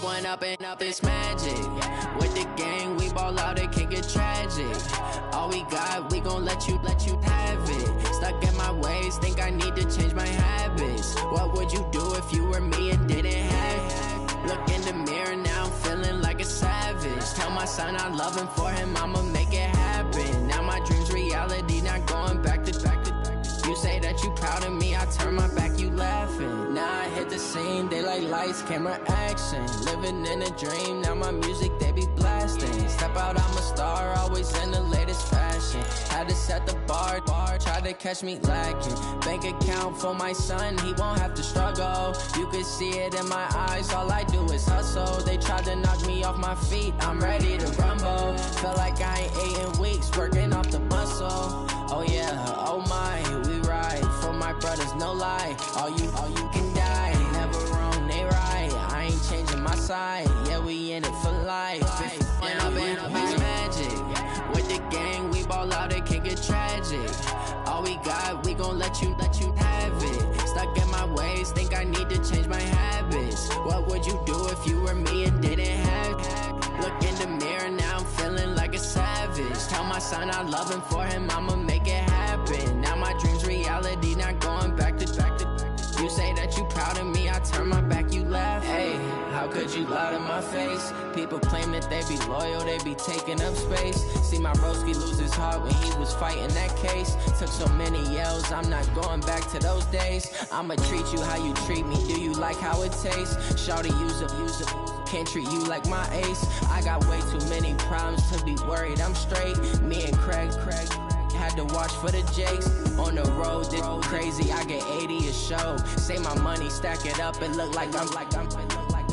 One up and up, it's magic. With the gang, we ball out, it can get tragic. All we got, we gon' let you have it. Stuck in my ways, think I need to change my habits. What would you do if you were me and didn't have it? Look in the mirror, now I'm feeling like a savage. Tell my son I love him, for him I'ma make it happen. Now my dream's reality, not going back to. You say that you proud of me, I turn my back, you laughing. Now I hit the scene, daylight lights, camera action. Living in a dream, now my music, they be blasting. Step out, I'm a star, always in the latest fashion. Had to set the bar, try to catch me lacking. Bank account for my son, he won't have to struggle. You can see it in my eyes, all I do is hustle. They tried to knock me off my feet, I'm ready to rumble. Felt like I ain't ate in weeks, working off the muscle. Oh yeah, oh my, we ride for my brothers, no lie. All you can die, never wrong, they right. I ain't changing my side, yeah, we in it for life. When up and up, it's magic. With the gang, we ball out, it can get tragic. All we got, we gon' let you have it. Stuck in my ways, think I need to change my habits. What would you do if you were me and didn't have it? Look in the mirror, now I'm feeling like a savage. Tell my son I love him, for him I'ma make it happen. Now my dream's reality, not going back to. You say that you proud of me, I turn my back, you laugh. Hey, how could you lie to my face? People claim that they be loyal, they be taking up space. See my broski lose his heart when he was fighting that case. Took so many yells, I'm not going back to those days. I'ma treat you how you treat me, do you like how it tastes? Shawty, use it. Can't treat you like my ace. I got way too many problems to be worried, I'm straight. Me and Craig had to watch for the Jakes. On the road, this crazy, I get 80 a show. Say my money, stack it up, it look like I'm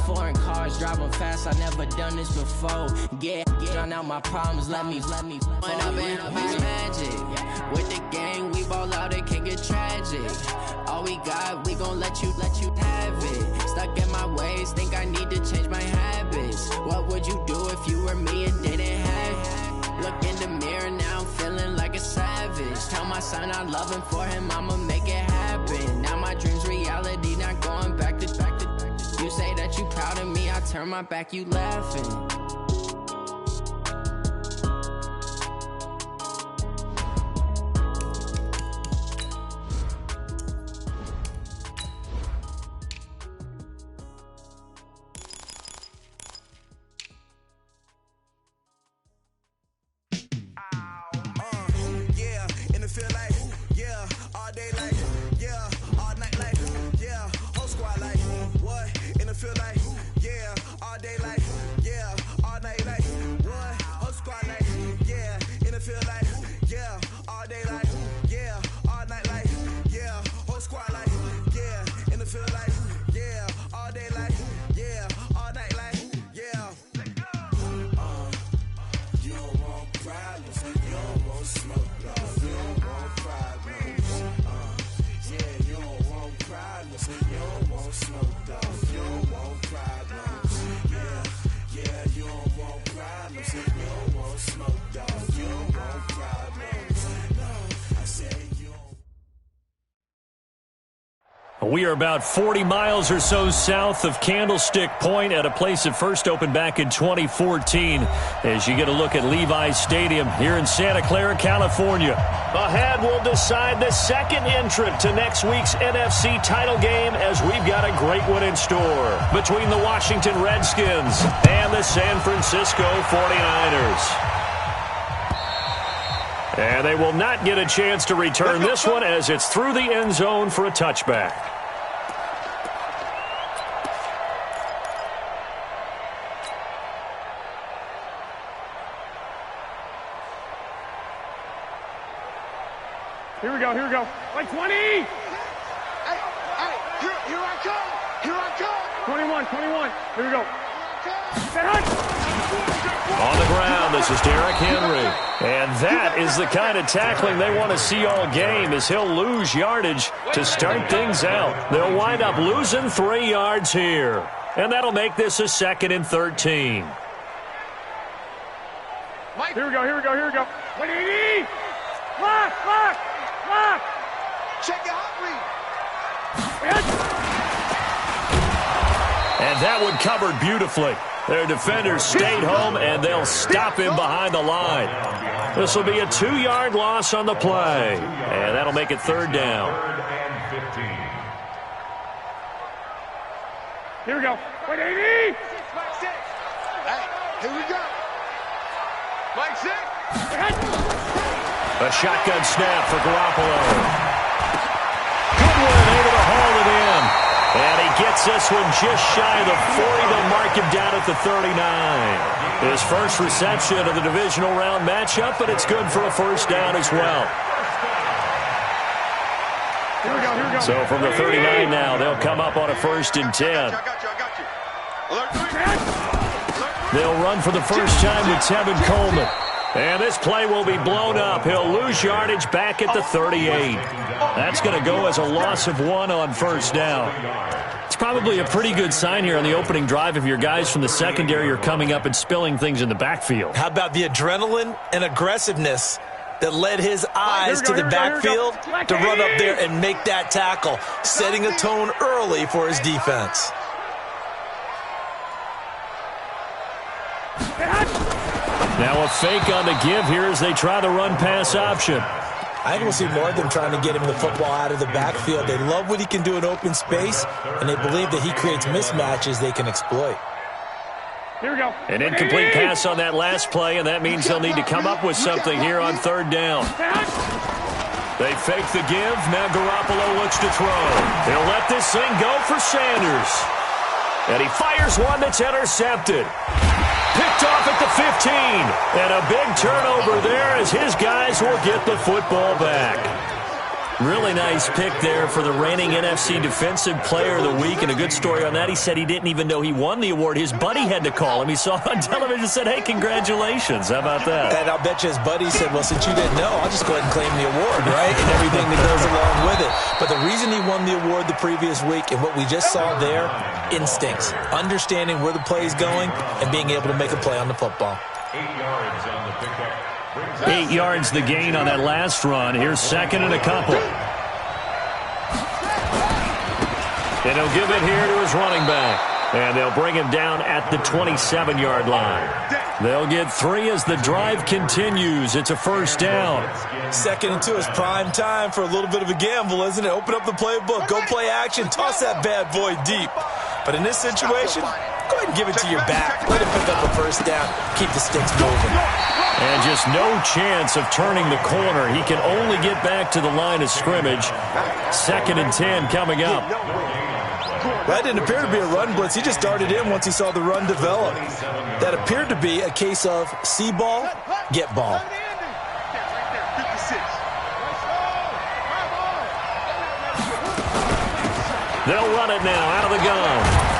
foreign cars, driving fast, I never done this before. Get drown out my problems, let me. One up and up, it's magic. With the gang, we ball out, it can get tragic. All we got, we gon' let you have it. Stuck in my ways, think I need to change my habits. What would you do if you were me and didn't have it? Look in the mirror, now I'm feeling like a savage. Tell my son I love him, for him I'ma make it happen. Now my dream's reality, not going back to. You say that you proud of me, I turn my back, you laughing. We are about 40 miles or so south of Candlestick Point at a place that first opened back in 2014 as you get a look at Levi's Stadium here in Santa Clara, California. Ahead, we'll decide the second entrant to next week's NFC title game as we've got a great one in store between the Washington Redskins and the San Francisco 49ers. And they will not get a chance to return this one as it's through the end zone for a touchback. Here we go. Like 20! Hey, here I come! 21, here we go. On the ground, this is Derrick Henry. And that is the kind of tackling they want to see all game as he'll lose yardage to start things out. They'll wind up losing 3 yards here. And that'll make this a 2nd and 13. Here we go. 180! Lock! Check your hot read. And that one covered beautifully. Their defenders stayed home, and they'll stop him behind the line. This will be a 2-yard loss on the play. And that'll make it 3rd down. Here we go. Wait, 80! Hey, here we go. Mike 6. A shotgun snap for Garoppolo. Goodwin able to haul it in. And he gets this one just shy of the 40. They'll mark him down at the 39. His first reception of the divisional round matchup, but it's good for a 1st down as well. Here we go. So from the 39 now, they'll come up on a 1st and 10. I got you. They'll run for the first time with Tevin Coleman. And this play will be blown up. He'll lose yardage back at the 38. That's going to go as a loss of 1 on 1st down. It's probably a pretty good sign here on the opening drive if your guys from the secondary are coming up and spilling things in the backfield. How about the adrenaline and aggressiveness that led his eyes to the backfield to run up there and make that tackle, setting a tone early for his defense. Now a fake on the give here as they try the run-pass option. I think we'll see more of them trying to get him the football out of the backfield. They love what he can do in open space, and they believe that he creates mismatches they can exploit. Here we go. An incomplete pass on that last play, and that means they'll need to come up with something here on 3rd down. They fake the give. Now Garoppolo looks to throw. He'll let this thing go for Sanders. And he fires one that's intercepted. Picked off at the 15. And a big turnover there as his guys will get the football back. Really nice pick there for the reigning NFC Defensive Player of the Week. And a good story on that. He said he didn't even know he won the award. His buddy had to call him. He saw it on television and said, hey, congratulations. How about that? And I'll bet you his buddy said, well, since you didn't know, I'll just go ahead and claim the award, right? And everything that goes along with it. But the reason he won the award the previous week and what we just saw there, instincts, understanding where the play is going and being able to make a play on the football. 8 yards on the pickup. 8 yards the gain on that last run. Here's 2nd and a couple. And he'll give it here to his running back. And they'll bring him down at the 27-yard line. They'll get 3 as the drive continues. It's a 1st down. 2nd and 2 is prime time for a little bit of a gamble, isn't it? Open up the playbook, go play action, toss that bad boy deep. But in this situation, go ahead and give it to your back. Let him pick up a 1st down. Keep the sticks moving. And just no chance of turning the corner. He can only get back to the line of scrimmage. 2nd and 10 coming up. That didn't appear to be a run blitz. He just darted in once he saw the run develop. That appeared to be a case of see ball, get ball. They'll run it now out of the gun.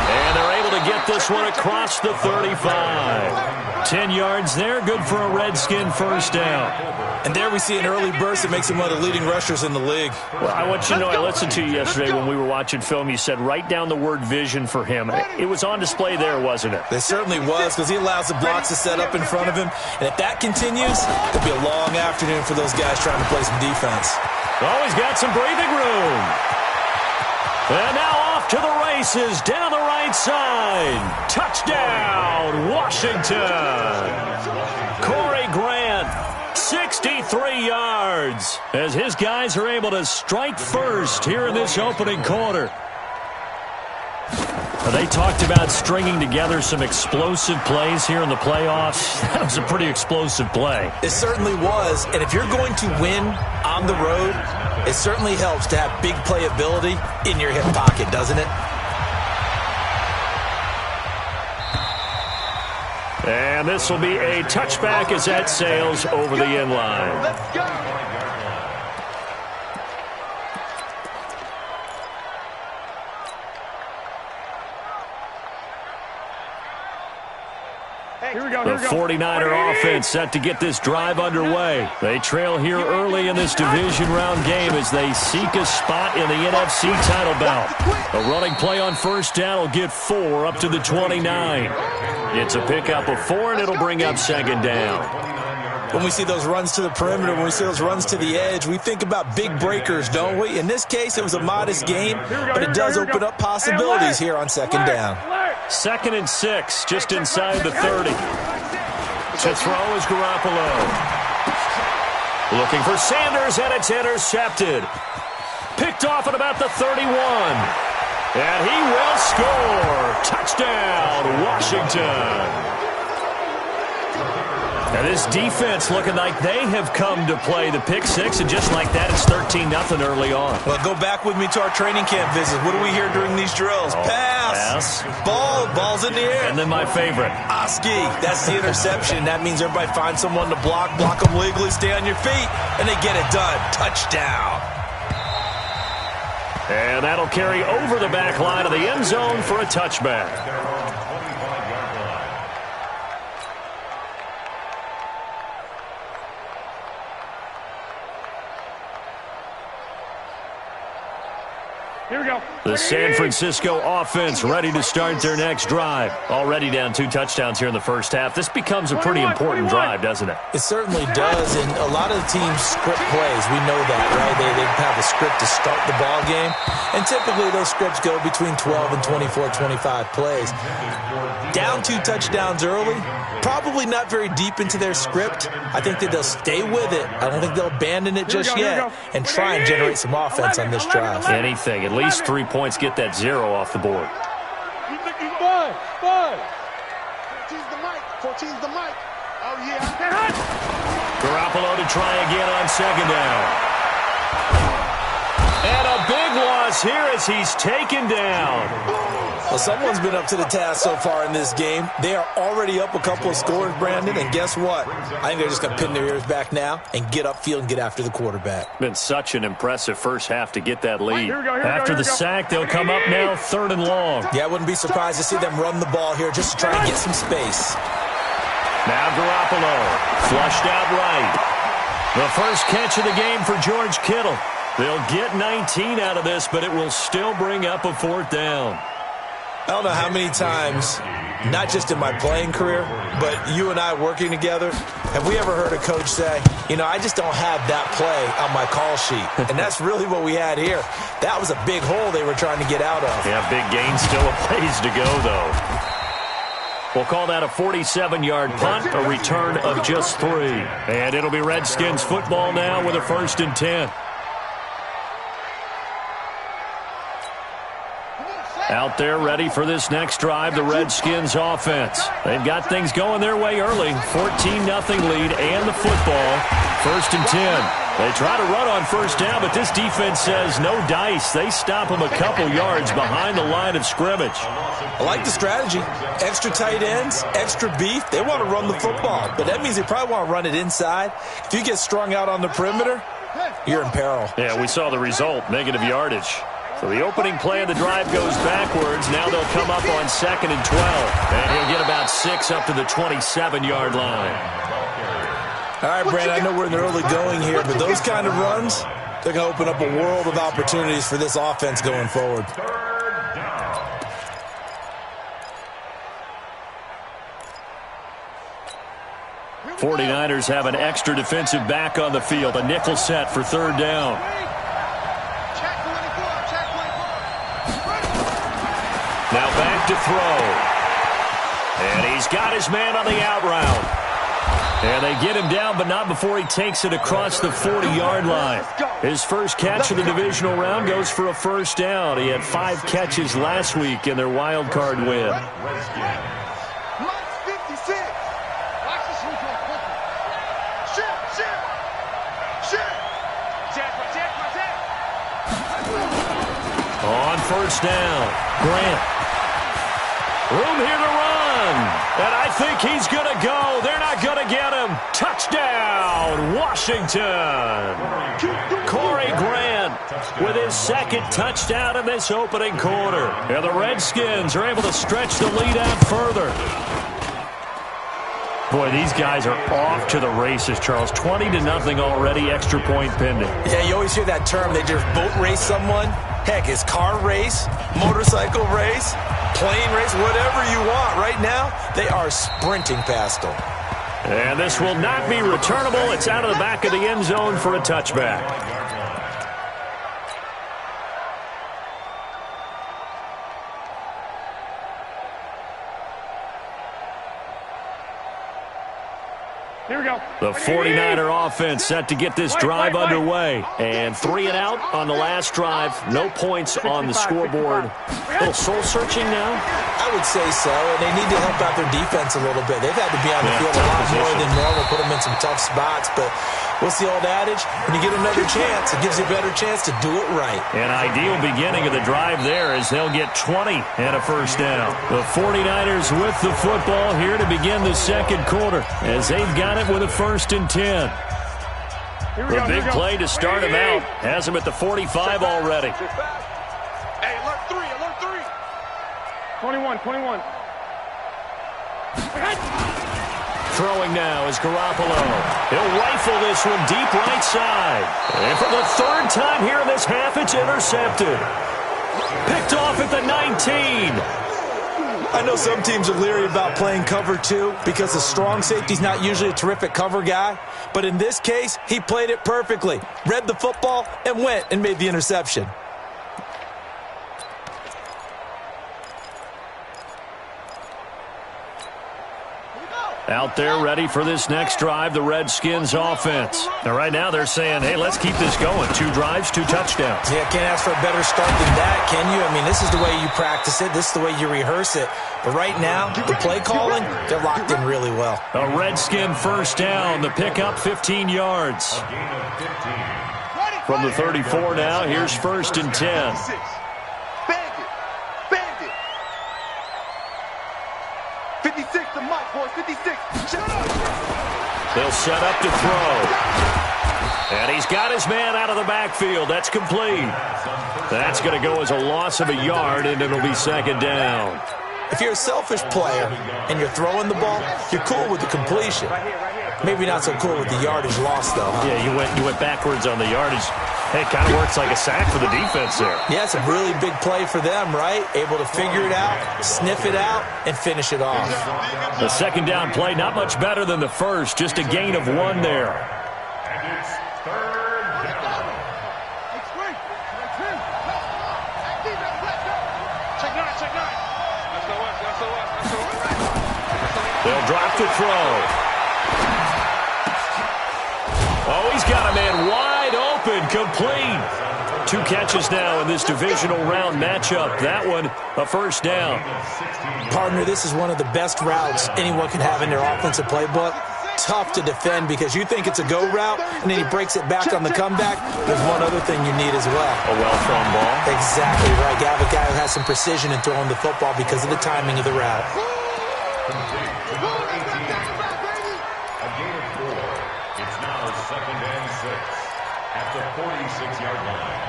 And they're able to get this one across the 35. 10 yards there, good for a Redskin 1st down. And there we see an early burst that makes him one of the leading rushers in the league. Well, I want you to know, I listened to you yesterday when we were watching film. You said write down the word vision for him. It was on display there, wasn't it? It certainly was, because he allows the blocks to set up in front of him. And if that continues, it'll be a long afternoon for those guys trying to play some defense. Oh, he's got some breathing room. And now off to the races, down the right side. Touchdown, Washington. Corey Grant, 63 yards, as his guys are able to strike first here in this opening quarter. They talked about stringing together some explosive plays here in the playoffs. That was a pretty explosive play. It certainly was, and if you're going to win on the road, it certainly helps to have big playability in your hip pocket, doesn't it? And this will be a touchback as that sails over the end line. Let's go. The 49er offense set to get this drive underway. They trail here early in this division round game as they seek a spot in the NFC title bout. A running play on 1st down will get 4 up to the 29. It's a pickup of 4, and it'll bring up 2nd down. when we see those runs to the perimeter, when we see those runs to the edge, we think about big breakers, don't we? In this case, it was a modest gain, but it does open up possibilities here on second down. 2nd and 6, just inside the 30. To throw is Garoppolo. Looking for Sanders, and it's intercepted. Picked off at about the 31. And he will score. Touchdown, Washington. Now this defense looking like they have come to play the pick six, and just like that, it's 13-0 early on. Well, go back with me to our training camp visit. What do we hear during these drills? Pass. Ball's in the air. And then my favorite. Oski. That's the interception. That means everybody finds someone to block them legally, stay on your feet, and they get it done. Touchdown. And that'll carry over the back line of the end zone for a touchback. Here we go. The San Francisco offense ready to start their next drive. Already down 2 touchdowns here in the first half. This becomes a pretty important drive, doesn't it? It certainly does, and a lot of the teams script plays. We know that, right? They have a script to start the ball game, and typically those scripts go between 12 and 24, 25 plays. Down 2 touchdowns early, probably not very deep into their script. I think that they'll stay with it. I don't think they'll abandon it just yet and try and generate some offense on this drive. Anything. At least 3 points, get that 0 off the board. Five. 14's the mic. Oh, yeah. Garoppolo to try again on second down. And a big loss here as he's taken down. Well, someone's been up to the task so far in this game. They are already up a couple of scores, Brandon, and guess what? I think they're just going to pin their ears back now and get upfield and get after the quarterback. Been such an impressive first half to get that lead. After the sack, they'll come up now 3rd and long. Yeah, I wouldn't be surprised to see them run the ball here just to try and get some space. Now Garoppolo, flushed out right. The first catch of the game for George Kittle. They'll get 19 out of this, but it will still bring up a 4th down. I don't know how many times, not just in my playing career, but you and I working together, have we ever heard a coach say, you know, I just don't have that play on my call sheet. And that's really what we had here. That was a big hole they were trying to get out of. Yeah, big gain, still a ways to go, though. We'll call that a 47-yard punt, a return of just 3. And it'll be Redskins football now with a 1st and 10. Out there ready for this next drive, the Redskins offense. They've got things going their way early. 14-0 lead and the football. 1st and 10. They try to run on 1st down, but this defense says no dice. They stop them a couple yards behind the line of scrimmage. I like the strategy. Extra tight ends, extra beef. They want to run the football, but that means they probably want to run it inside. If you get strung out on the perimeter, you're in peril. Yeah, we saw the result, negative yardage. So the opening play of the drive goes backwards. Now they'll come up on 2nd and 12. And he'll get about 6 up to the 27-yard line. All right, Brandon, I know we're in the early going here, but those kind of runs, they're going to open up a world of opportunities for this offense going forward. '49ers have an extra defensive back on the field, a nickel set for 3rd down. Now back to throw. And he's got his man on the out route. And they get him down, but not before he takes it across the 40-yard line. His first catch of the divisional round goes for a 1st down. He had 5 catches last week in their wild card win. On 1st down, Grant. Room here to run. And I think he's going to go. They're not going to get him. Touchdown, Washington. Corey Grant with his 2nd touchdown in this opening quarter. And the Redskins are able to stretch the lead out further. Boy, these guys are off to the races, Charles. 20-0 already, extra point pending. Yeah, you always hear that term. They just boat race someone. Heck, it's car race, motorcycle race, plane race, whatever you want. Right now, they are sprinting past them. And this will not be returnable. It's out of the back of the end zone for a touchback. Here we go. The 49er offense set to get this drive underway. And 3 and out on the last drive. No points on the scoreboard. A little soul-searching now? I would say so, and they need to help out their defense a little bit. They've had to be on the field a lot more than normal, put them in some tough spots. But what's the old adage? When you get another chance, it gives you a better chance to do it right. An ideal beginning of the drive there as they'll get 20 and a first down. The 49ers with the football here to begin the second quarter as they've got it with a 1st and 10. The big play to start him out has him at the 45 already. Hey, alert 3, alert 3. 21. Throwing now is Garoppolo. He'll rifle this one deep right side. And for the 3rd time here in this half, it's intercepted. Picked off at the 19. I know some teams are leery about playing cover 2 because the strong safety's not usually a terrific cover guy. But in this case, he played it perfectly. Read the football and went and made the interception. Out there ready for this next drive, the Redskins offense. Now, right now they're saying, hey, let's keep this going. 2 drives, 2 touchdowns. Yeah, can't ask for a better start than that, can you? I mean, this is the way you practice it. This is the way you rehearse it. But right now, the play calling, they're locked in really well. A Redskin first down, the pickup 15 yards. From the 34 now, here's 1st and 10. Bandit. 56 to Mike, boys. 56. They'll set up to throw. And he's got his man out of the backfield. That's complete. That's going to go as a loss of a yard, and it'll be 2nd down. If you're a selfish player and you're throwing the ball, you're cool with the completion. Maybe not so cool with the yardage loss, though, huh? Yeah, you went backwards on the yardage. Hey, it kind of works like a sack for the defense there. Yeah, it's a really big play for them, right? Able to figure it out, sniff it out, and finish it off. The 2nd down play, not much better than the first. Just a gain of 1 there. And it's 3rd down. They'll drop to throw. Oh, he's got a man wide open, complete. 2 catches now in this divisional round matchup. That one, a first down. Partner, this is one of the best routes anyone can have in their offensive playbook. Tough to defend because you think it's a go route, and then he breaks it back on the comeback. There's one other thing you need as well. A well-thrown ball. Exactly right. You have a guy who has some precision in throwing the football because of the timing of the route. A gain of 4. It's now 2nd and 6 at the 46-yard line.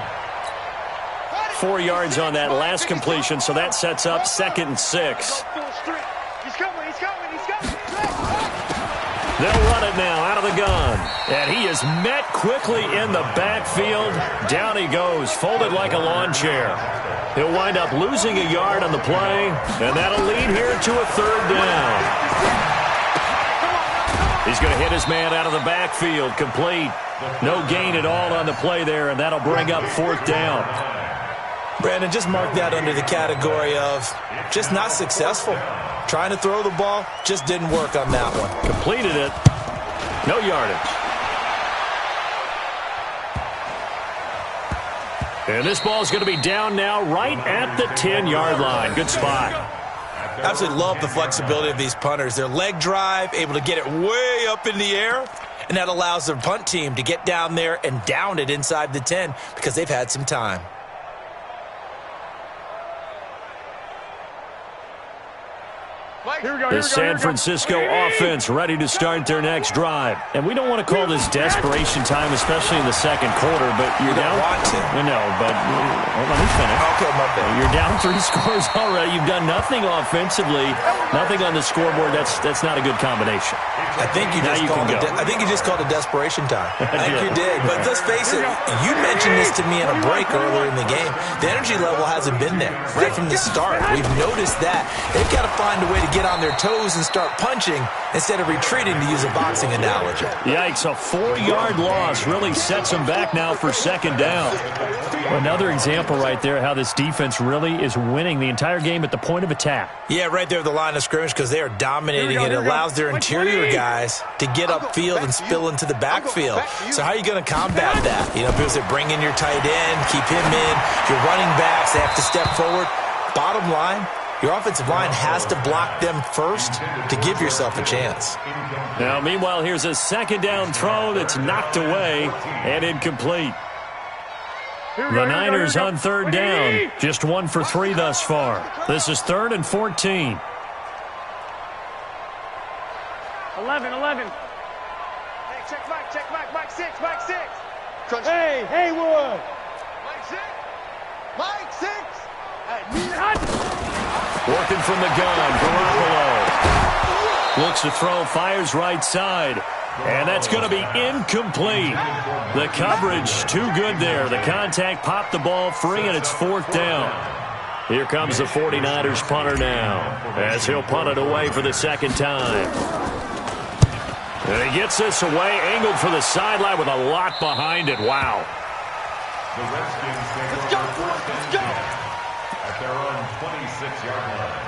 4 yards on that last completion, so that sets up 2nd and 6. He's coming. They'll run it now out of the gun. And he is met quickly in the backfield. Down he goes, folded like a lawn chair. He'll wind up losing a yard on the play, and that'll lead here to a 3rd down. He's going to hit his man out of the backfield, complete. No gain at all on the play there, and that'll bring up 4th down. Brandon, just mark that under the category of just not successful. Trying to throw the ball, just didn't work on that one. Completed it. No yardage. And this ball is going to be down now right at the 10-yard line. Good spot. Absolutely love the flexibility of these punters. Their leg drive, able to get it way up in the air, and that allows their punt team to get down there and down it inside the 10 because they've had some time. The San Francisco offense ready to start their next drive. And we don't want to call this desperation time, especially in the second quarter, but you're down. Want to. No, but let me finish. Okay, my bad. You're down 3 scores already. You've done nothing offensively, nothing on the scoreboard. That's not a good combination. I think you just called it desperation time. I think you did. But let's face it, you mentioned this to me in a break earlier in the game. The energy level hasn't been there right from the start. We've noticed that. They've got to find a way to get on their toes and start punching instead of retreating, to use a boxing analogy. Yikes, a 4-yard loss really sets them back now for second down. Another example right there how this defense really is winning the entire game at the point of attack. Yeah, right there at the line of scrimmage, because they are dominating. It allows their interior guys to get upfield and spill into the backfield. So how are you going to combat that? You know, people say bring in your tight end, keep him in. Your running backs, they have to step forward. Bottom line, your offensive line has to block them first to give yourself a chance. Now, meanwhile, here's a second down throw that's knocked away and incomplete. The Niners on third down, just 1 for 3 thus far. This is 3rd and 14. 11. Hey, check Mike 6. Crunch. Hey, Haywood. Mike 6. Working from the gun, Garoppolo. Looks to throw, fires right side. And that's going to be incomplete. The coverage too good there. The contact popped the ball free, and it's 4th down. Here comes the 49ers punter now, as he'll punt it away for the second time. And he gets this away, angled for the sideline with a lot behind it. Wow. The Redskins take Let's go, boys. Let's go. at their own 26-yard line.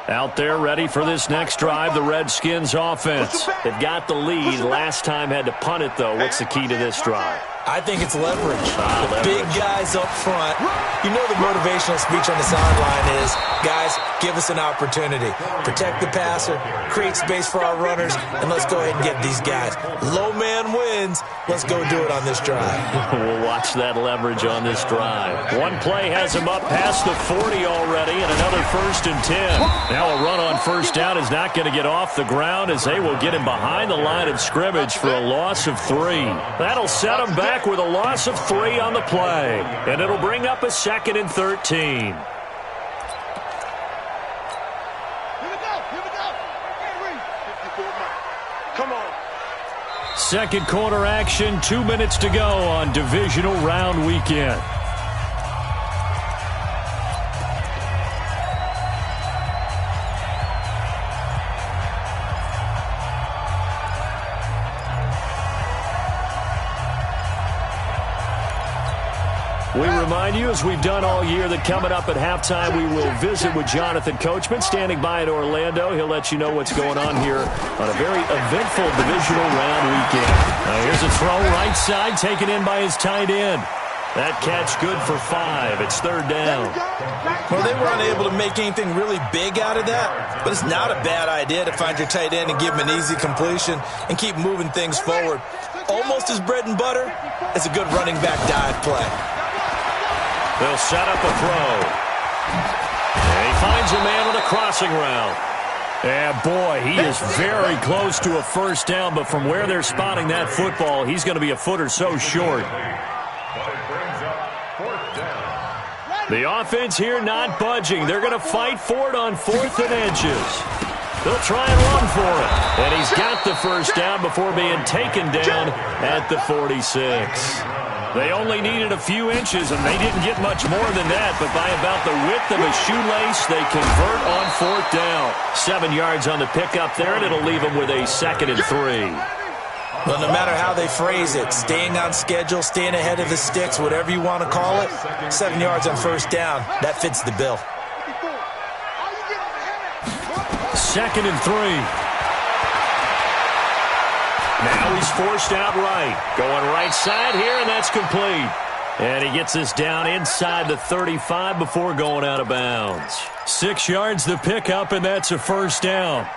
Out there ready for this next drive, the Redskins offense. They've got the lead. Last time had to punt it, though. What's the key to this drive? I think it's leverage. The big guys up front. You know the motivational speech on the sideline is, guys, give us an opportunity. Protect the passer, create space for our runners, and let's go ahead and get these guys. Low man wins. Let's go do it on this drive. We'll watch that leverage on this drive. One play has him up past the 40 already, and another 1st and 10. Now a run on first down is not going to get off the ground, as they will get him behind the line of scrimmage for a loss of 3. That'll set him back with a loss of 3 on the play, and it'll bring up a 2nd and 13. Here we go. 54 Mike. Come on. Second quarter action, 2 minutes to go on divisional round weekend. We remind you, as we've done all year, that coming up at halftime, we will visit with Jonathan Coachman, standing by in Orlando. He'll let you know what's going on here on a very eventful divisional round weekend. Now here's a throw right side, taken in by his tight end. That catch good for 5. It's 3rd down. Well, they were unable to make anything really big out of that, but it's not a bad idea to find your tight end and give him an easy completion and keep moving things forward. Almost as bread and butter as a good running back dive play. They'll set up a throw. And he finds a man on a crossing route. And boy, he is very close to a first down, but from where they're spotting that football, he's going to be a foot or so short. But it brings up 4th down. The offense here not budging. They're going to fight for it on 4th and inches. They'll try and run for it. And he's got the first down before being taken down at the 46. They only needed a few inches, and they didn't get much more than that, but by about the width of a shoelace, they convert on 4th down. 7 yards on the pickup there, and it'll leave them with a 2nd and 3. Well, no matter how they phrase it, staying on schedule, staying ahead of the sticks, whatever you want to call it, 7 yards on first down, that fits the bill. 2nd and 3. Now he's forced out right. Going right side here, and that's complete. And he gets this down inside the 35 before going out of bounds. 6 yards the pickup, and that's a first down.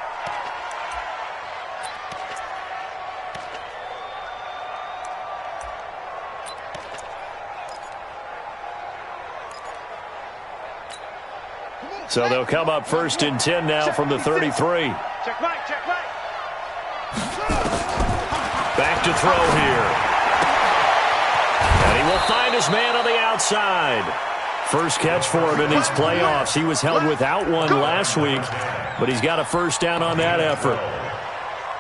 So they'll come up 1st and 10 now from the 33. Check Mike. Back to throw here. And he will find his man on the outside. First catch for him in these playoffs. He was held without one last week, but he's got a first down on that effort.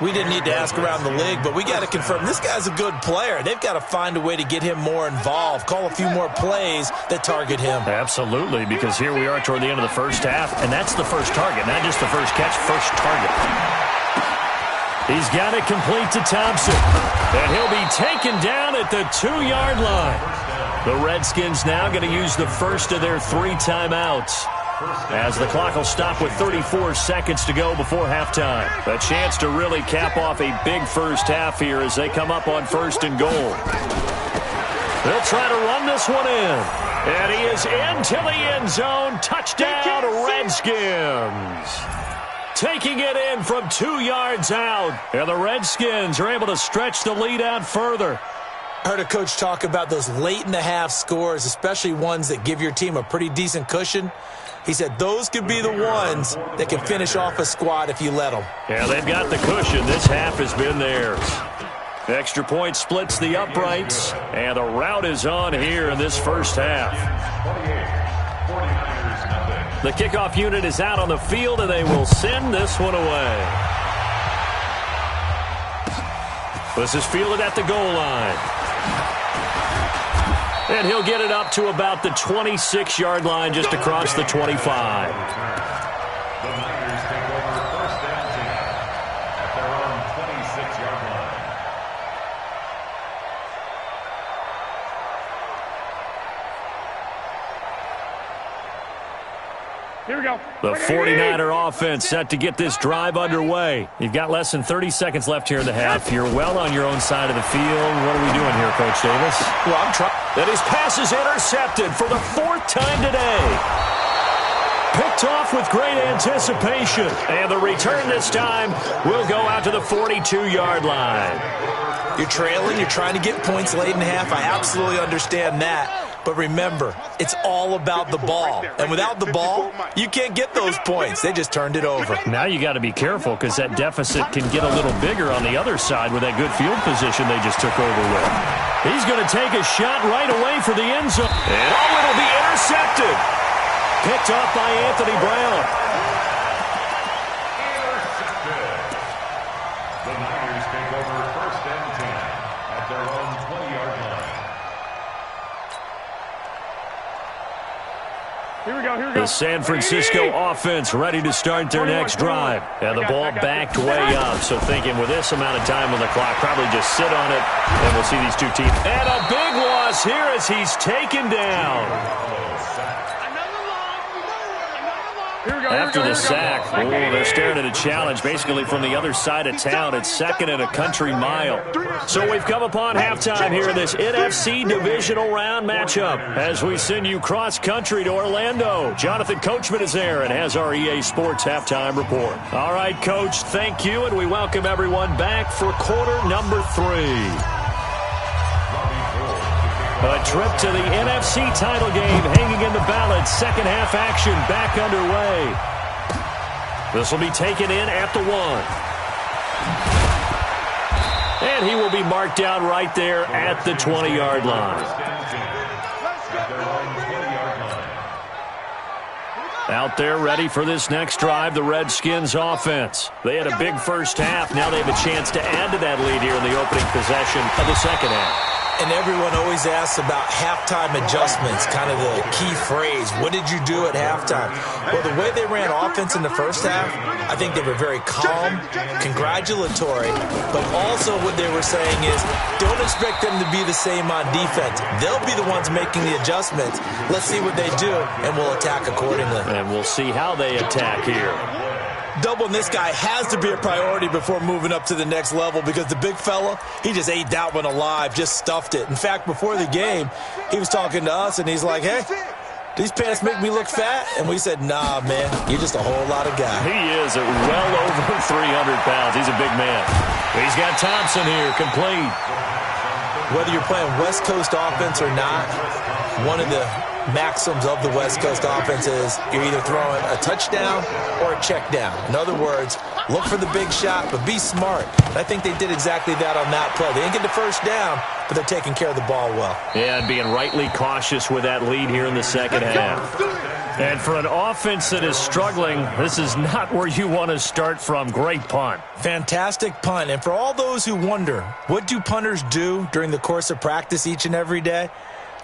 We didn't need to ask around the league, but we got to confirm this guy's a good player. They've got to find a way to get him more involved, call a few more plays that target him. Absolutely, because here we are toward the end of the first half, and that's the first target, not just the first catch, first target. He's got it complete to Thompson, and he'll be taken down at the 2-yard line. The Redskins now going to use the first of their 3 timeouts, as the clock will stop with 34 seconds to go before halftime. A chance to really cap off a big first half here as they come up on 1st and goal. They'll try to run this one in. And he is into the end zone. Touchdown, Redskins. Taking it in from 2 yards out. And the Redskins are able to stretch the lead out further. I heard a coach talk about those late-in-the-half scores, especially ones that give your team a pretty decent cushion. He said those could be the ones that can finish off a squad if you let them. Yeah, they've got the cushion. This half has been theirs. Extra point splits the uprights, and the route is on here in this first half. The kickoff unit is out on the field, and they will send this one away. This is fielded at the goal line. And he'll get it up to about the 26-yard line, just across the 25. The Niners take over first down 10 at their own 26-yard line. Here we go. The 49er offense set to get this drive underway. You've got less than 30 seconds left here in the half. You're well on your own side of the field. What are we doing here, Coach Davis? Well, I'm trying. And his pass is intercepted for the 4th time today. Picked off with great anticipation. And the return this time will go out to the 42-yard line. You're trailing. You're trying to get points late in the half. I absolutely understand that. But remember, it's all about the ball. And without the ball, you can't get those points. They just turned it over. Now you got to be careful because that deficit can get a little bigger on the other side with that good field position they just took over with. He's going to take a shot right away for the end zone. And it'll be intercepted. Picked off by Anthony Brown. The Niners take over first and 10 at their own 20-yard line. Here we go, here we go. The San Francisco offense ready to start their next drive. And the ball backed way up. So thinking with this amount of time on the clock, probably just sit on it, and we'll see these two teams. And a big loss here as he's taken down. After the sack, they're staring at a challenge basically from the other side of town. It's 2nd and a country mile. So we've come upon halftime here in this NFC divisional round matchup as we send you cross-country to Orlando. Jonathan Coachman is there and has our EA Sports halftime report. All right, Coach, thank you, and we welcome everyone back for quarter number 3. A trip to the NFC title game hanging in the balance. Second half action back underway. This will be taken in at the 1. And he will be marked down right there at the 20-yard line. Out there ready for this next drive, the Redskins offense. They had a big first half. Now they have a chance to add to that lead here in the opening possession of the second half. And everyone always asks about halftime adjustments, kind of the key phrase. What did you do at halftime? Well, the way they ran offense in the first half, I think they were very calm, congratulatory, but also what they were saying is don't expect them to be the same on defense. They'll be the ones making the adjustments. Let's see what they do, and we'll attack accordingly. And we'll see how they attack here. Doubling this guy has to be a priority before moving up to the next level because the big fella, he just ate that one alive, just stuffed it. In fact, before the game, he was talking to us, and he's like, hey, these pants make me look fat? And we said, nah, man, you're just a whole lot of guy. He is at well over 300 pounds. He's a big man. He's got Thompson here, complete. Whether you're playing West Coast offense or not, one of the maxims of the West Coast offense is you're either throwing a touchdown or a check down. In other words, look for the big shot, but be smart. And I think they did exactly that on that play. They didn't get the first down, but they're taking care of the ball well. Yeah, and being rightly cautious with that lead here in the second half. And for an offense that is struggling, this is not where you want to start from. Great punt. Fantastic punt. And for all those who wonder, what do punters do during the course of practice each and every day?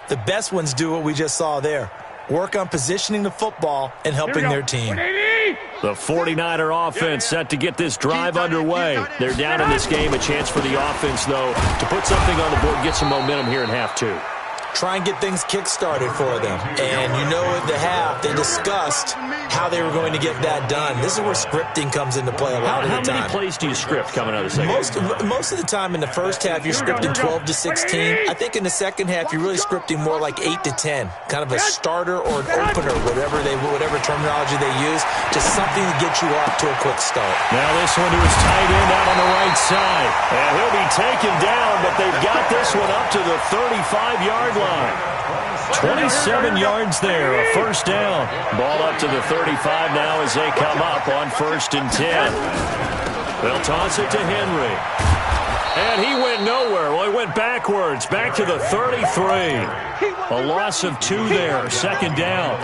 The best ones do what we just saw there. Work on positioning the football and helping their team. The 49er offense set to get this drive underway. They're down in this game. A chance for the offense, though, to put something on the board, get some momentum here in half two. Try and get things kick-started for them. And you know at the half, they discussed how they were going to get that done. This is where scripting comes into play a lot of the time. How many plays do you script coming out of the second? Most of the time in the first half, you're scripting 12 to 16. I think in the second half, you're really scripting more like 8 to 10. Kind of a starter or an opener, whatever terminology they use. Just something to get you off to a quick start. Now this one to his tight end out on the right side. And he'll be taken down, but they've got this one up to the 35-yard line. 27 yards there, a first down. Ball up to the 35 now as they come up on 1st and 10. They'll toss it to Henry. And he went nowhere. Well, he went backwards, back to the 33. A loss of 2 there, 2nd down.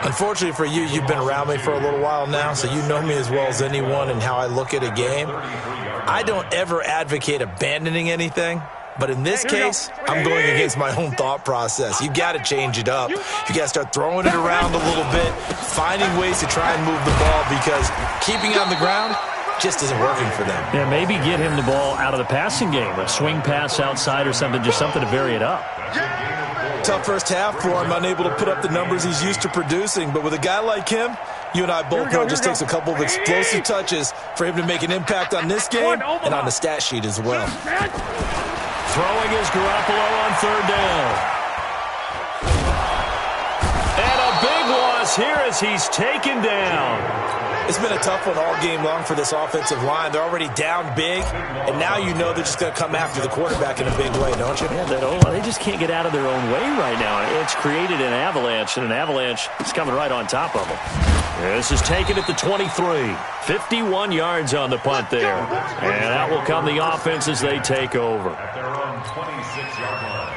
Unfortunately for you, you've been around me for a little while now, so you know me as well as anyone and how I look at a game. I don't ever advocate abandoning anything. But in this case, I'm going against my own thought process. You got to change it up. You got to start throwing it around a little bit, finding ways to try and move the ball because keeping it on the ground just isn't working for them. Yeah, maybe get him the ball out of the passing game, a swing pass outside or something, just something to vary it up. Tough first half for him, unable to put up the numbers he's used to producing. But with a guy like him, you and I both know it just takes a couple of explosive touches for him to make an impact on this game and on the stat sheet as well. Throwing is Garoppolo on 3rd down. And a big loss here as he's taken down. It's been a tough one all game long for this offensive line. They're already down big, and now you know they're just going to come after the quarterback in a big way, don't you? Yeah, they just can't get out of their own way right now. It's created an avalanche, and an avalanche is coming right on top of them. This is taken at the 23. 51 yards on the punt there. And out will come the offense as they take over. At their own 26-yard line.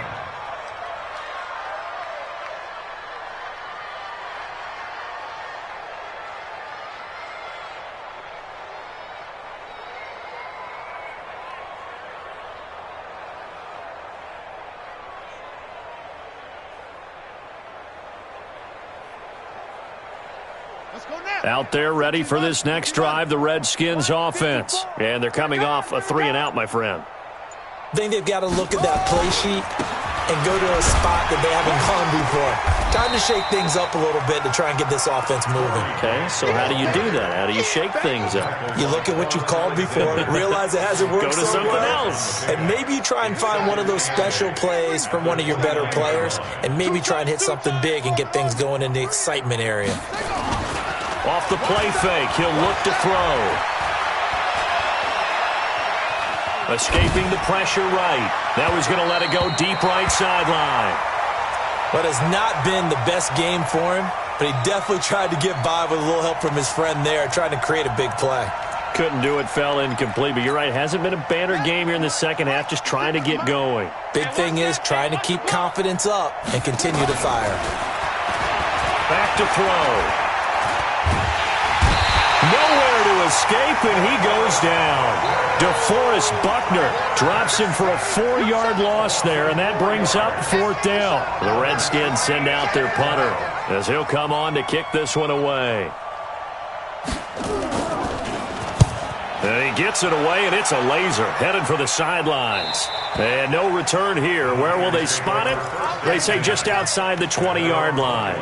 Out there ready for this next drive, the Redskins offense. And they're coming off a 3-and-out, my friend. I think they've got to look at that play sheet and go to a spot that they haven't gone before. Time to shake things up a little bit to try and get this offense moving. Okay, so how do you do that? How do you shake things up? You look at what you've called before, realize it hasn't worked Go to so something well, else. and maybe you try and find one of those special plays from one of your better players, and maybe try and hit something big and get things going in the excitement area. Off the play fake, he'll look to throw. Escaping the pressure right. Now he's going to let it go deep right sideline. What has not been the best game for him, but he definitely tried to get by with a little help from his friend there, trying to create a big play. Couldn't do it, fell incomplete, but you're right, hasn't been a banner game here in the second half, just trying to get going. Big thing is trying to keep confidence up and continue to fire. Back to throw. Nowhere to escape, and he goes down. DeForest Buckner drops him for a 4-yard loss there, and that brings up 4th down. The Redskins send out their punter as he'll come on to kick this one away. And he gets it away, and it's a laser headed for the sidelines. And no return here. Where will they spot it? They say just outside the 20-yard line.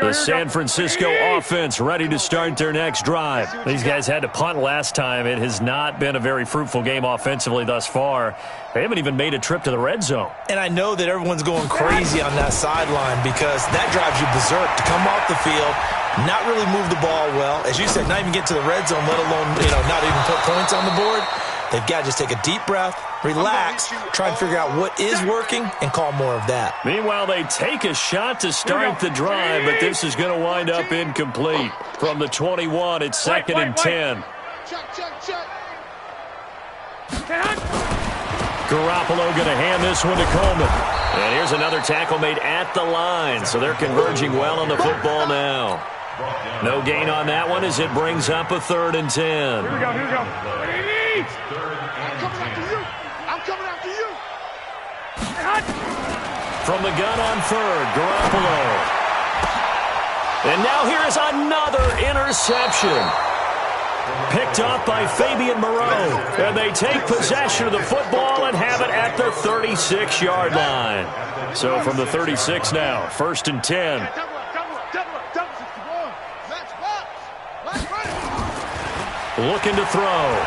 The San Francisco offense ready to start their next drive. These guys had to punt last time. It has not been a very fruitful game offensively thus far. They haven't even made a trip to the red zone. And I know that everyone's going crazy on that sideline because that drives you berserk to come off the field, not really move the ball well. As you said, not even get to the red zone, let alone, not even put points on the board. They've got to just take a deep breath, relax, try and figure out what is working, and call more of that. Meanwhile, they take a shot to start the drive, but this is going to wind up incomplete. From the 21, it's 2nd and 10. Garoppolo going to hand this one to Coleman. And here's another tackle made at the line, so they're converging well on the football now. No gain on that one as it brings up a 3rd and 10. Here we go, here we go. What do you need? I'm coming after you. I'm coming after you. From the gun on 3rd, Garoppolo. And now here is another interception. Picked up by Fabian Moreau. And they take possession of the football and have it at the 36-yard line. So from the 36 now, 1st and 10. Looking to throw.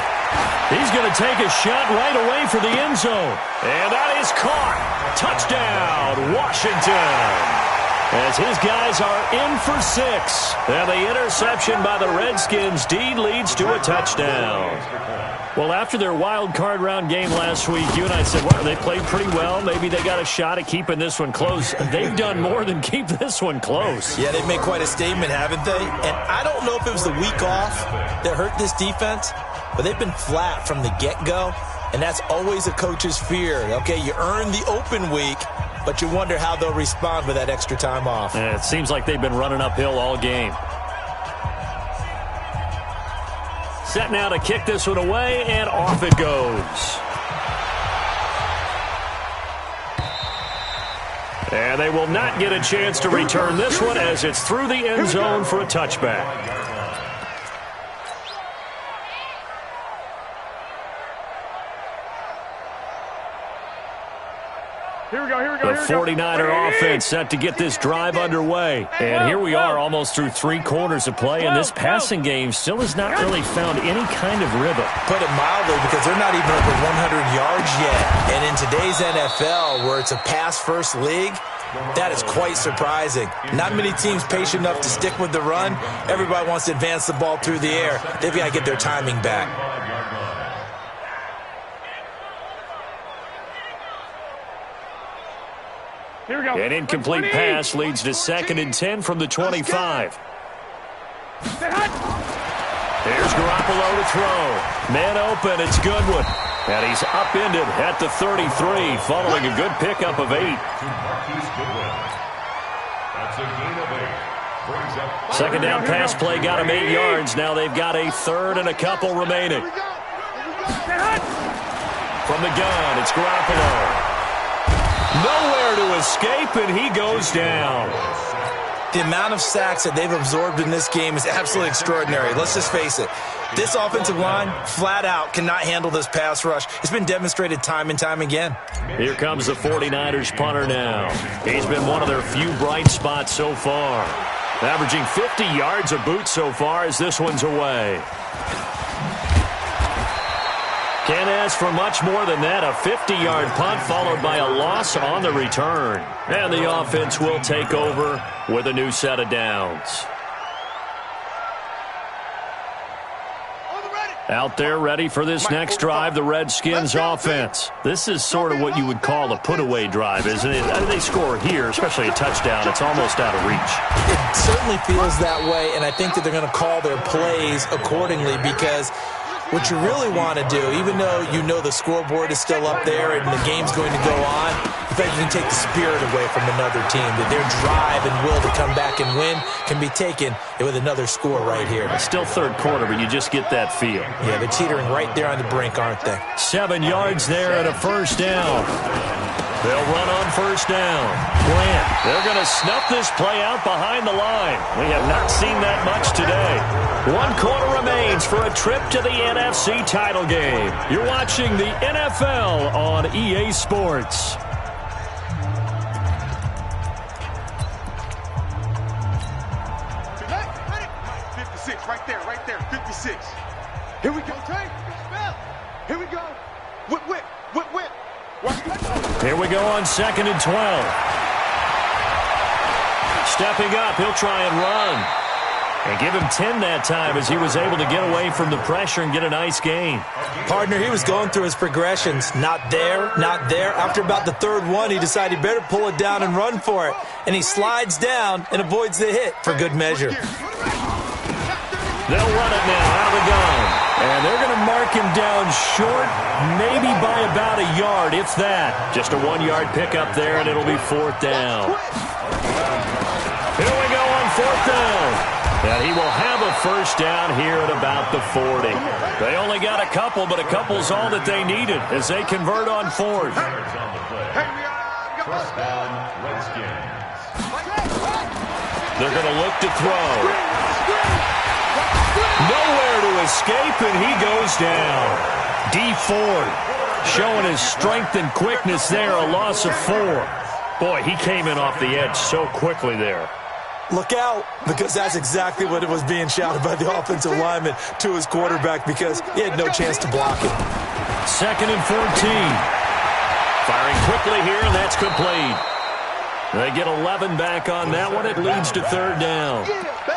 He's going to take a shot right away for the end zone. And that is caught. Touchdown, Washington. As his guys are in for 6. And the interception by the Redskins deed leads to a touchdown. Well, after their wild card round game last week, you and I said, well, they played pretty well. Maybe they got a shot at keeping this one close. They've done more than keep this one close. Yeah, they've made quite a statement, haven't they? And I don't know if it was the week off that hurt this defense, but they've been flat from the get-go, and that's always a coach's fear. Okay, you earn the open week, but you wonder how they'll respond with that extra time off. And it seems like they've been running uphill all game. Set now to kick this one away, and off it goes. And they will not get a chance to return this one as it's through the end zone for a touchback. Here we go, here we go, The 49er offense set to get this drive underway. And here we are almost through 3 quarters of play, and this passing game still has not really found any kind of rhythm. Put it mildly, because they're not even over 100 yards yet. And in today's NFL, where it's a pass-first league, that is quite surprising. Not many teams patient enough to stick with the run. Everybody wants to advance the ball through the air. They've got to get their timing back. Here we go. An incomplete pass leads to 2nd and 10 from the 25. There's Garoppolo to throw. Man open, it's Goodwin. And he's upended at the 33, following a good pickup of 8. That's a gain of 8. 2nd down pass play got him 8 yards. Now they've got a 3rd and a couple remaining. From the gun, it's Garoppolo. Nowhere to escape, and he goes down. The amount of sacks that they've absorbed in this game is absolutely extraordinary. Let's just face it. This offensive line, flat out, cannot handle this pass rush. It's been demonstrated time and time again. Here comes the 49ers punter now. He's been one of their few bright spots so far. Averaging 50 yards a boot so far as this one's away. Can't ask for much more than that. A 50-yard punt followed by a loss on the return. And the offense will take over with a new set of downs. Out there ready for this next drive, the Redskins offense. This is sort of what you would call a put-away drive, isn't it? They score here, especially a touchdown. It's almost out of reach. It certainly feels that way, and I think that they're going to call their plays accordingly, because what you really want to do, even though you know the scoreboard is still up there and the game's going to go on, in fact, you can take the spirit away from another team. That their drive and will to come back and win can be taken with another score right here. It's still 3rd quarter, but you just get that feel. Yeah, they're teetering right there on the brink, aren't they? 7 yards there and a 1st down. They'll run on 1st down. Grant, they're going to snuff this play out behind the line. We have not seen that much today. 1 quarter remains for a trip to the NFC title game. You're watching the NFL on EA Sports. Right there, 56. Here we go, Tank. Here we go. Whip. Here we go on 2nd and 12. Stepping up, he'll try and run. And give him 10 that time as he was able to get away from the pressure and get a nice gain. Partner, he was going through his progressions. Not there, not there. After about the 3rd one, he decided he better pull it down and run for it. And he slides down and avoids the hit for good measure. They'll run it now out of the gun. And they're going to mark him down short, maybe by about a yard, if that. Just a 1-yard pickup there, and it'll be 4th down. Here we go on 4th down. And he will have a first down here at about the 40. They only got a couple, but a couple's all that they needed as they convert on 4th. First down, Redskins. They're going to look to throw. Nowhere to escape, and he goes down. D. Ford showing his strength and quickness there, a loss of 4. Boy, he came in off the edge so quickly there. Look out, because that's exactly what it was being shouted by the offensive lineman to his quarterback because he had no chance to block it. 2nd and 14. Firing quickly here, and that's complete. They get 11 back on that one. It leads to 3rd down.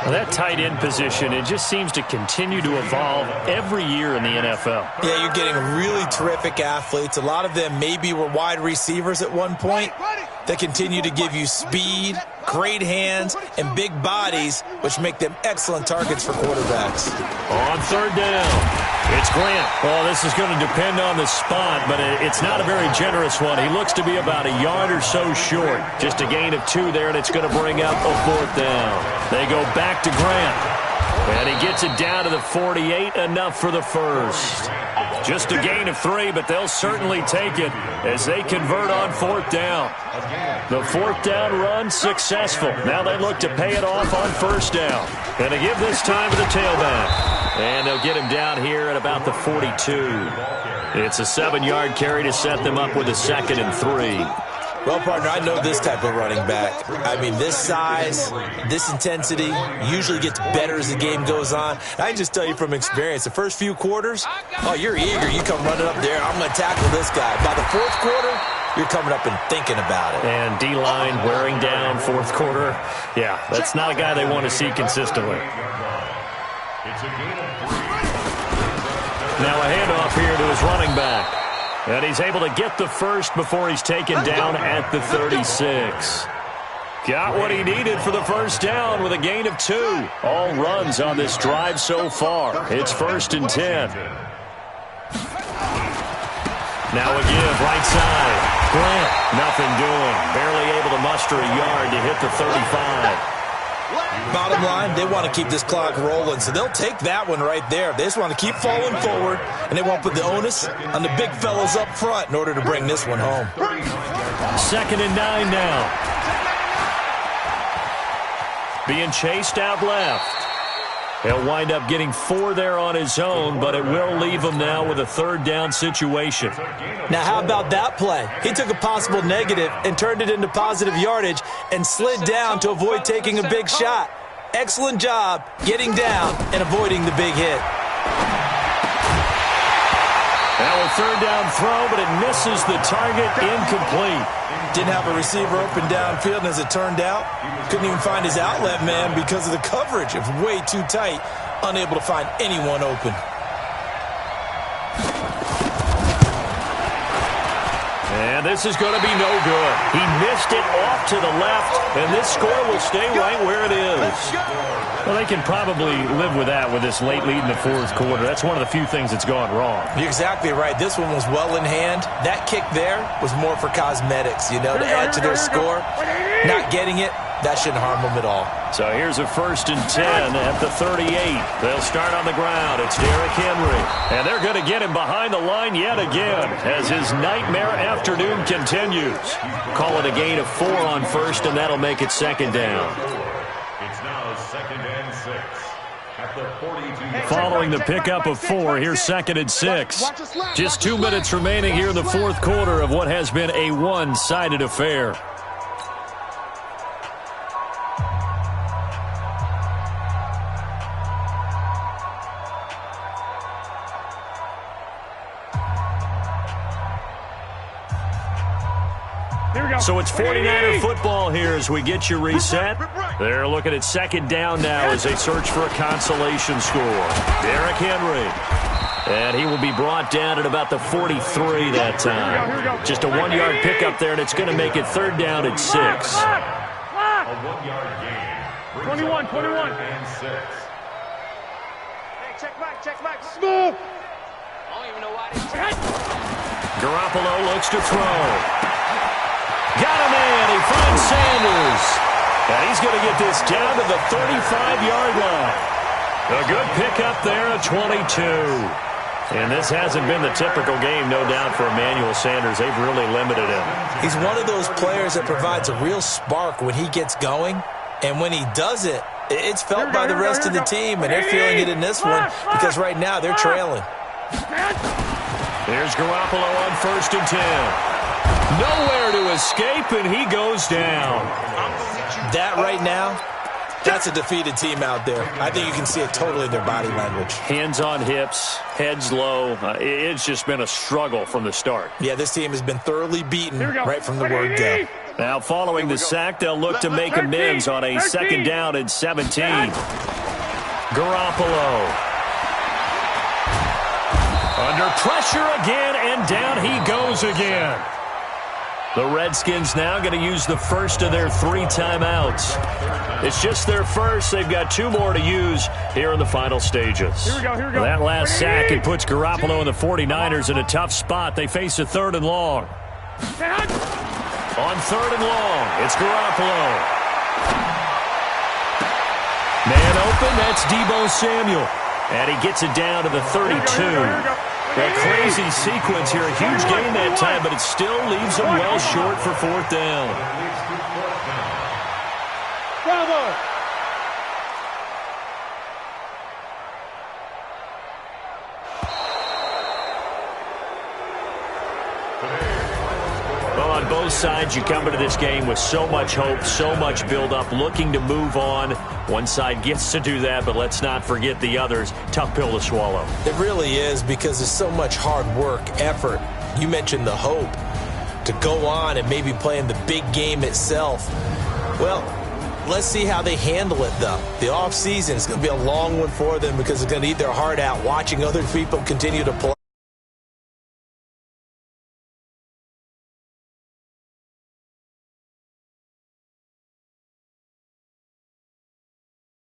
Well, that tight end position, it just seems to continue to evolve every year in the NFL. Yeah, you're getting really terrific athletes. A lot of them maybe were wide receivers at one point. They continue to give you speed, great hands, and big bodies, which make them excellent targets for quarterbacks. On 3rd down. It's Grant. Well, this is going to depend on the spot, but it's not a very generous one. He looks to be about a yard or so short. Just a gain of 2 there, and it's going to bring up a 4th down. They go back to Grant. And he gets it down to the 48, enough for the first. Just a gain of 3, but they'll certainly take it as they convert on 4th down. The 4th down run successful. Now they look to pay it off on 1st down. And to give this time to the tailback. And they'll get him down here at about the 42. It's a 7-yard carry to set them up with a 2nd and 3. Well, partner, I know this type of running back. I mean, this size, this intensity usually gets better as the game goes on. I can just tell you from experience, the first few quarters, oh, you're eager. You come running up there, I'm going to tackle this guy. By the 4th quarter, you're coming up and thinking about it. And D-line wearing down 4th quarter. Yeah, that's not a guy they want to see consistently. It's a gain of 3. Now a handoff here to his running back. And he's able to get the first before he's taken down at the 36. Got what he needed for the first down with a gain of 2. All runs on this drive so far. It's 1st and 10. Now a give, right side. Grant, nothing doing. Barely able to muster a yard to hit the 35. Bottom line, they want to keep this clock rolling, so they'll take that one right there. They just want to keep falling forward, and they won't put the onus on the big fellas up front in order to bring this one home. 2nd and 9 now. Being chased out left. He'll wind up getting 4 there on his own, but it will leave him now with a 3rd down situation. Now, how about that play? He took a possible negative and turned it into positive yardage and slid down to avoid taking a big shot. Excellent job getting down and avoiding the big hit. Now a 3rd down throw, but it misses the target, incomplete. Didn't have a receiver open downfield, and as it turned out, couldn't even find his outlet man because of the coverage. It was way too tight, unable to find anyone open. And this is going to be no good. He missed it off to the left, and this score will stay right where it is. Well, they can probably live with that with this late lead in the 4th quarter. That's one of the few things that's gone wrong. You're exactly right. This one was well in hand. That kick there was more for cosmetics, you know, to add to their score. Not getting it, that shouldn't harm them at all. So here's a 1st and 10 at the 38. They'll start on the ground. It's Derrick Henry. And they're going to get him behind the line yet again as his nightmare afternoon continues. Call it a gain of 4 on 1st, and that'll make it 2nd down. It's now 2nd and 6 at the 42. Following the pickup of 4, here's 2nd and 6. Just 2 minutes remaining here in the 4th quarter of what has been a one-sided affair. So it's 49er football here as we get you reset. They're looking at 2nd down now as they search for a consolation score. Derrick Henry. And he will be brought down at about the 43 that time. Just a 1-yard pickup there, and it's going to make it 3rd down at 6. A 1-yard gain. 21. And 6. Check back. Smooth. I don't even know why they Garoppolo looks to throw. Got him in. He finds Sanders. And he's going to get this down to the 35-yard line. A good pickup there at 22. And this hasn't been the typical game, no doubt, for Emmanuel Sanders. They've really limited him. He's one of those players that provides a real spark when he gets going. And when he does it, it's felt by the rest of the team, and they're feeling it in this one because right now they're trailing. There's Garoppolo on 1st and 10. Nowhere to escape, and he goes down. That right now, that's a defeated team out there. I think you can see it totally in their body language. Hands on hips, heads low. It's just been a struggle from the start. Yeah, this team has been thoroughly beaten right from the word go. Now, following the sack, they'll look to make amends on a 2nd down and 17. Garoppolo. Under pressure again, and down he goes again. The Redskins now going to use the first of their 3 timeouts. It's just their first. They've got 2 more to use here in the final stages. Here we go. That last sack, it puts Garoppolo and the 49ers in a tough spot. They face a 3rd and long. On 3rd and long, it's Garoppolo. Man open, that's Deebo Samuel. And he gets it down to the 32. A crazy sequence here. A huge gain that time, but it still leaves them well short for 4th down. Bravo. Well, on both sides, you come into this game with so much hope, so much build-up, looking to move on. One side gets to do that, but let's not forget the others. Tough pill to swallow. It really is because there's so much hard work, effort. You mentioned the hope to go on and maybe play in the big game itself. Well, let's see how they handle it, though. The offseason is going to be a long one for them because it's going to eat their heart out watching other people continue to play.